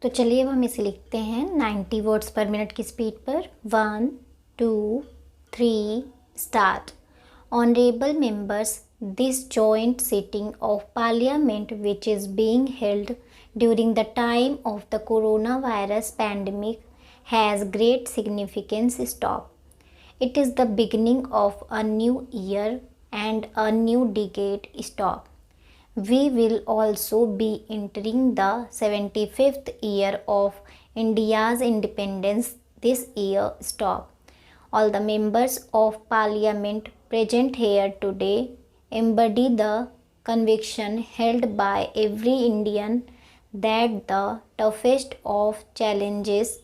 तो चलिए अब हम इसे लिखते हैं 90 वर्ड्स पर मिनट की स्पीड पर। 1 2 3 start. Honourable members, this joint sitting of parliament which is being held during the time of the coronavirus pandemic has great significance. Stop. It is the beginning of a new year and a new decade. Stop. We will also be entering the 75th year of India's independence this year. Stop. All the members of parliament present here today embody the conviction held by every Indian that the toughest of challenges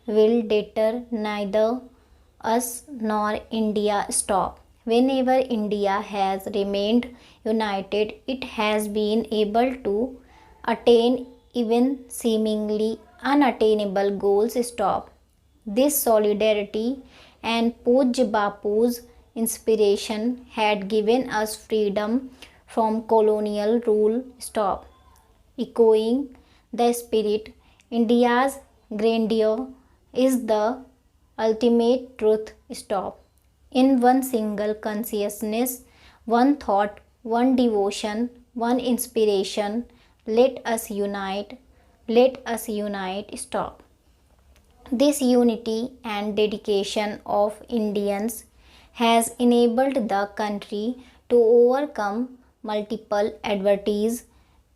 will deter neither us nor India. Stop. Whenever India has remained united, it has been able to attain even seemingly unattainable goals. Stop. This solidarity and Pujya Bapu's inspiration had given us freedom from colonial rule. Stop. Echoing the spirit, India's grandeur is the ultimate truth. Stop. In one single consciousness, one thought, one devotion, one inspiration, let us unite. Let us unite. Stop. This unity and dedication of Indians has enabled the country to overcome multiple adversities.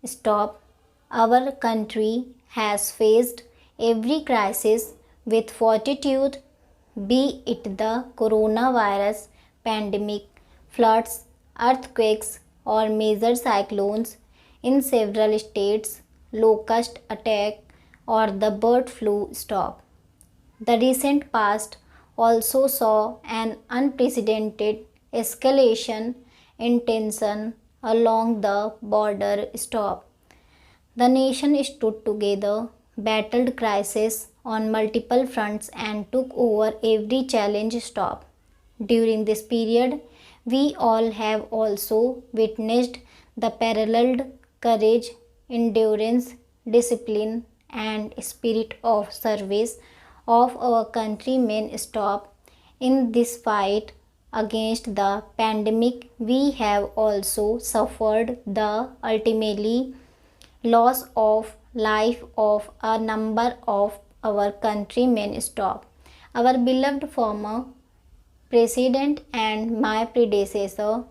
Stop. Our country has faced every crisis with fortitude, be it the coronavirus pandemic, floods, earthquakes, or major cyclones in several states, locust attack, or the bird flu. Stop. The recent past also saw an unprecedented escalation in tension along the border. Stop. The nation stood together, battled crisis on multiple fronts, and took over every challenge. Stop. During this period, we all have also witnessed the paralleled courage, endurance, discipline, and spirit of service of our countrymen. Stop. In this fight against the pandemic, we have also suffered the ultimately loss of life of a number of our countrymen. Stop. Our beloved former president and my predecessor,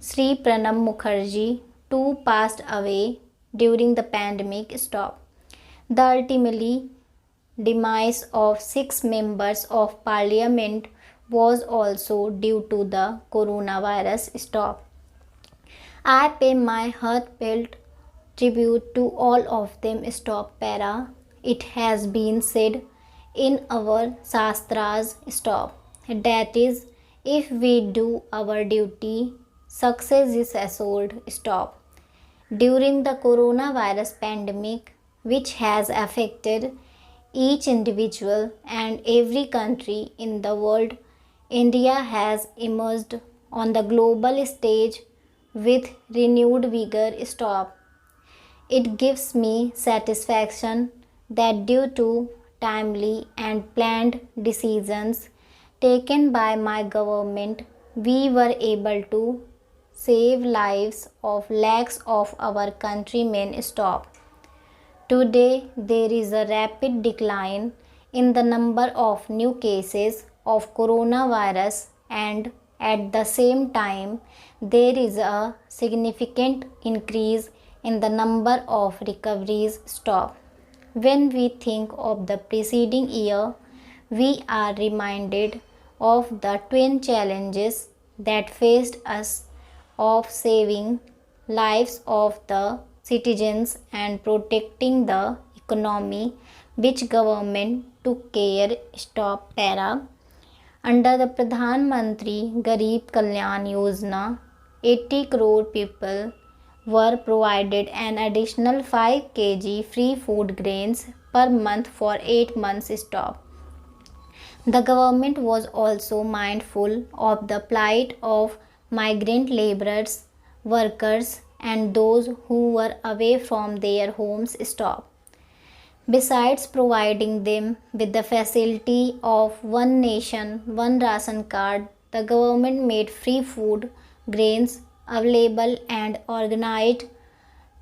Sri Pranab Mukherjee, too passed away during the pandemic. Stop. The ultimately demise of 6 members of parliament was also due to the coronavirus. Stop. I pay my heartfelt tribute to all of them. Stop. Para. It has been said in our Shastras. Stop. That is, if we do our duty, success is assured. Stop. During the coronavirus pandemic, which has affected each individual and every country in the world, India has emerged on the global stage with renewed vigor. Stop. It gives me satisfaction that due to timely and planned decisions taken by my government, we were able to save lives of lakhs of our countrymen. Stop. Today, there is a rapid decline in the number of new cases of coronavirus, and at the same time, there is a significant increase in the number of recoveries. Stop. When we think of the preceding year, we are reminded of the twin challenges that faced us of saving lives of the citizens and protecting the economy, which government took care. Stop. Para. Under the Pradhan Mantri Garib Kalyan Yojana, 80 crore people were provided an additional 5 kg free food grains per month for 8 months. Stop. The government was also mindful of the plight of migrant laborers, workers, and those who were away from their homes. Stop. Besides providing them with the facility of one nation, one ration card, the government made free food, grains available and organized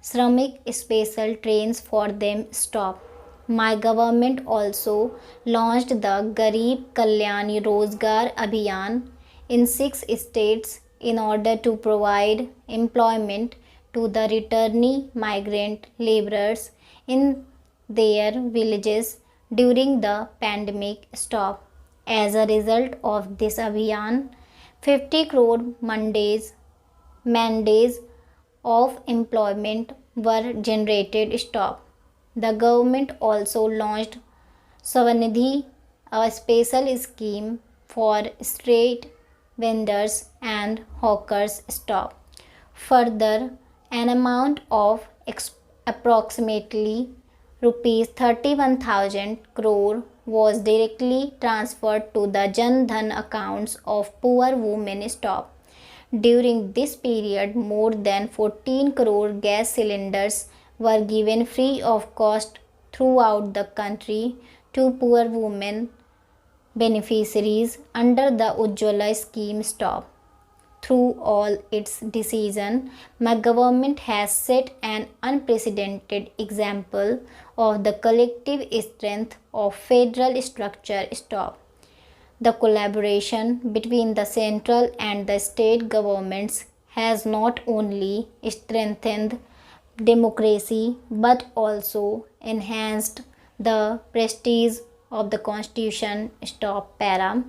Shramik special trains for them stop. My government also launched the Garib Kalyan Rozgar Abhiyan in 6 states in order to provide employment to the returnee migrant laborers in their villages during the pandemic stop. As a result of this Abhiyan, 50 crore mandates of employment were generated stop. The government also launched Swanidhi, a special scheme for street vendors and hawkers stop. Further, an amount of approximately rupees 31,000 crore was directly transferred to the Jan Dhan accounts of poor women stop. During this period, more than 14 crore gas cylinders were given free of cost throughout the country to poor women beneficiaries under the Ujjwala scheme stop. Through all its decisions, my government has set an unprecedented example of the collective strength of federal structure stop. The collaboration between the central and the state governments has not only strengthened democracy but also enhanced the prestige of the constitution stop para.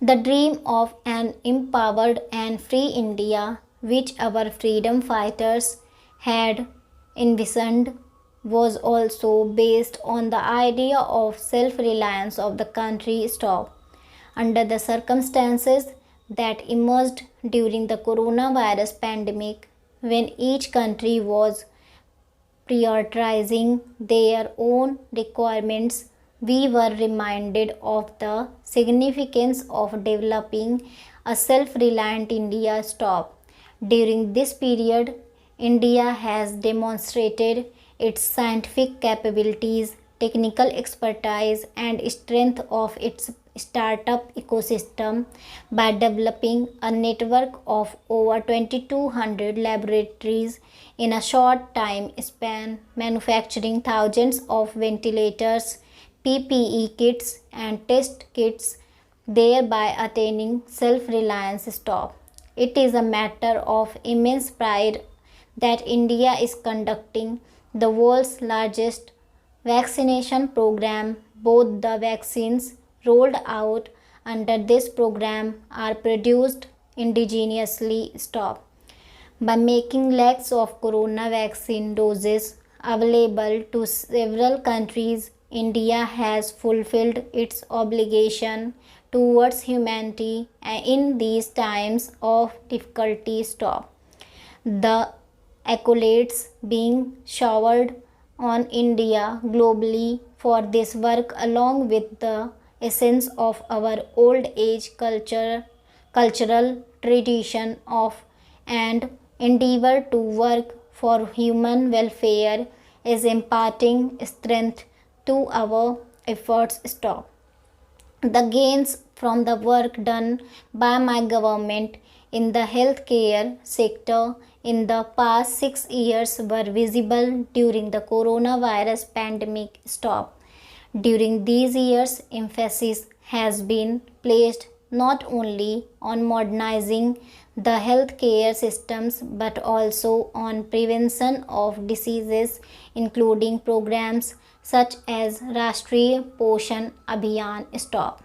The dream of an empowered and free India, which our freedom fighters had envisioned, was also based on the idea of self-reliance of the country stop. Under the circumstances that emerged during the coronavirus pandemic, when each country was prioritizing their own requirements, we were reminded of the significance of developing a self-reliant India stop. During this period, India has demonstrated its scientific capabilities, technical expertise, and strength of its startup ecosystem by developing a network of over 2,200 laboratories in a short time span, manufacturing thousands of ventilators, PPE kits, and test kits, thereby attaining self-reliance stop. It is a matter of immense pride that India is conducting the world's largest vaccination program. Both the vaccines rolled out under this program are produced indigenously stop. By making lakhs of corona vaccine doses available to several countries, India has fulfilled its obligation towards humanity in these times of difficulty stop. The accolades being showered on India globally for this work, along with the essence of our old age cultural tradition of and endeavor to work for human welfare, is imparting strength to our efforts stop. The gains from the work done by my government in the healthcare sector in the past 6 years were visible during the coronavirus pandemic stop. During these years, emphasis has been placed not only on modernizing the healthcare systems but also on prevention of diseases, including programs such as Rashtriya Poshan Abhiyan stop.